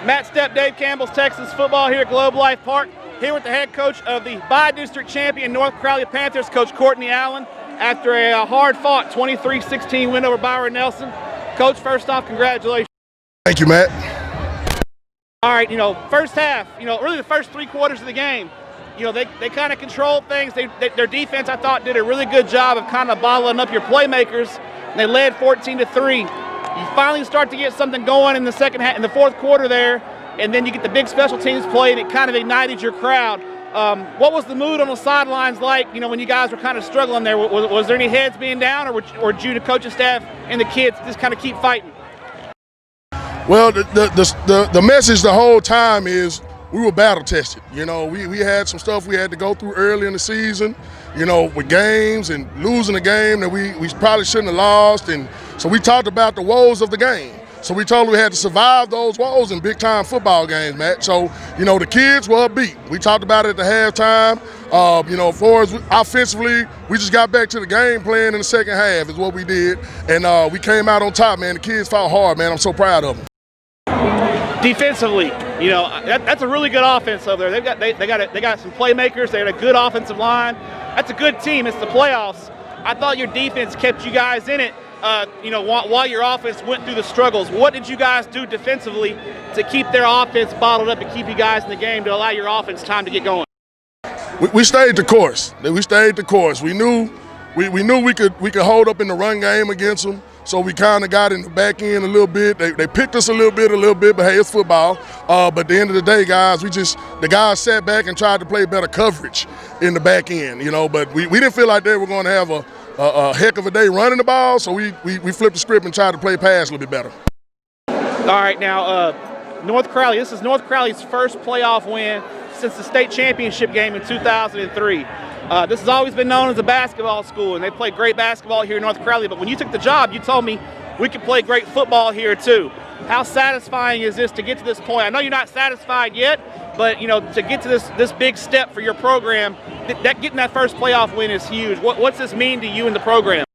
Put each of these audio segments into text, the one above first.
Matt Stepp, Dave Campbell's Texas football here at Globe Life Park. Here with the head coach of the by-district champion North Crowley Panthers, Coach Courtney Allen, after a hard-fought 23-16 win over Byron Nelson. Coach, first off, congratulations. Thank you, Matt. All right, first half, really the first 3 quarters of the game, they kind of controlled things. Their defense, I thought, did a really good job of kind of bottling up your playmakers. And they led 14-3. You finally start to get something going in the second half, in the fourth quarter there, and then you get the big special teams play, and it kind of ignited your crowd. What was the mood on the sidelines like, when you guys were kind of struggling there? Was there any heads being down, or did you, the coaching staff, and the kids just kind of keep fighting? Well, the message the whole time is we were battle tested. We had some stuff we had to go through early in the season, with games and losing a game that we probably shouldn't have lost. And so we talked about the woes of the game. So we told them we had to survive those woes in big-time football games, Matt. So, the kids were upbeat. We talked about it at the halftime. As far as offensively, we just got back to the game plan in the second half is what we did. And we came out on top, man. The kids fought hard, man. I'm so proud of them. Defensively, that's a really good offense over there. They got some playmakers. They had a good offensive line. That's a good team. It's the playoffs. I thought your defense kept you guys in it. While your offense went through the struggles. What did you guys do defensively to keep their offense bottled up and keep you guys in the game to allow your offense time to get going? We stayed the course. We stayed the course. We knew we could hold up in the run game against them. So we kind of got in the back end a little bit. They picked us a little bit, but hey, it's football. But at the end of the day, guys, the guys sat back and tried to play better coverage in the back end, But we didn't feel like they were going to have a heck of a day running the ball, so we flipped the script and tried to play pass a little bit better. All right, now North Crowley. This is North Crowley's first playoff win since the state championship game in 2003. This has always been known as a basketball school, and they play great basketball here in North Crowley. But when you took the job, you told me we could play great football here too. How satisfying is this to get to this point? I know you're not satisfied yet, but to get to this big step for your program, getting that first playoff win is huge. What's this mean to you and the program?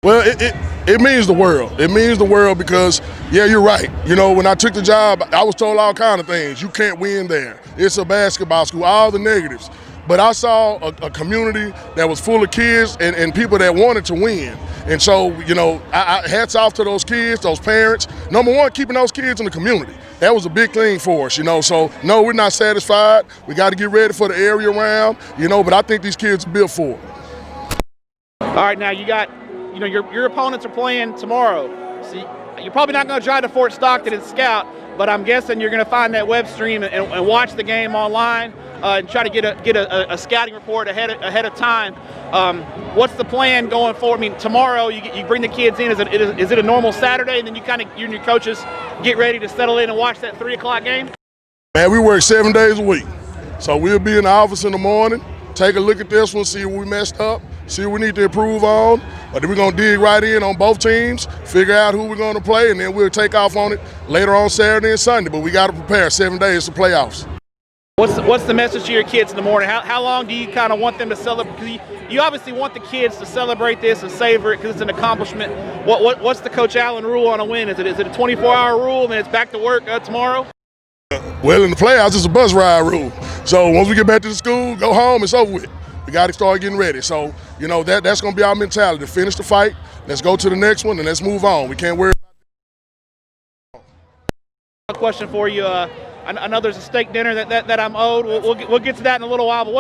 Well, it means the world. It means the world because, yeah, you're right. When I took the job, I was told all kinds of things. You can't win there. It's a basketball school, all the negatives. But I saw a community that was full of kids and people that wanted to win. And so, I hats off to those kids, those parents. Number one, keeping those kids in the community. That was a big thing for us, So, no, we're not satisfied. We got to get ready for the area around, but I think these kids are built for it. All right, now you got, your opponents are playing tomorrow. So you're probably not going to drive to Fort Stockton and scout, but I'm guessing you're going to find that web stream and watch the game online and try to get a scouting report ahead of time. What's the plan going forward? I mean, tomorrow you bring the kids in. Is it a normal Saturday, and then you and your coaches get ready to settle in and watch that 3 o'clock game? Man, we work 7 days a week, so we'll be in the office in the morning, take a look at this one, see what we messed up, see what we need to improve on. But then we're going to dig right in on both teams, figure out who we're going to play, and then we'll take off on it later on Saturday and Sunday. But we got to prepare 7 days for playoffs. What's the message to your kids in the morning? How long do you kind of want them to celebrate? Because you obviously want the kids to celebrate this and savor it because it's an accomplishment. What's the Coach Allen rule on a win? Is it a 24-hour rule and then it's back to work tomorrow? Well, in the playoffs, it's a bus ride rule. So once we get back to the school, go home, it's over with. We got to start getting ready. So, that's going to be our mentality. To finish the fight, let's go to the next one, and let's move on. We can't worry about it. A question for you. I know there's a steak dinner that I'm owed. We'll get to that in a little while. But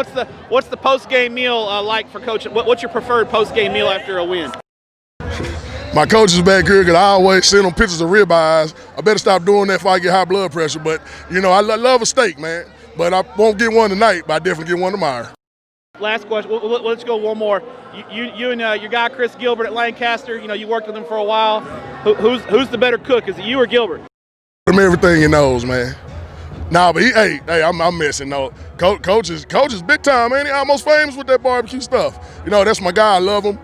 what's the post-game meal like for Coach? What's your preferred post-game meal after a win? My coach is back here because I always send them pictures of ribeyes. I better stop doing that before I get high blood pressure. But, I love a steak, man. But I won't get one tonight, but I definitely get one tomorrow. Last question. Let's go one more. You and your guy Chris Gilbert at Lancaster. You worked with him for a while. Who's the better cook? Is it you or Gilbert? From everything he knows, man. Nah, but I'm messing. No, coach is big time, man. He almost famous with that barbecue stuff. That's my guy. I love him.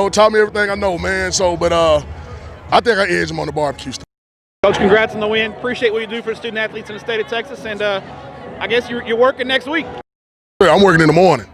Taught me everything I know, man. So, but I think I edge him on the barbecue stuff. Coach, congrats on the win. Appreciate what you do for the student athletes in the state of Texas, and I guess you're working next week. I'm working in the morning.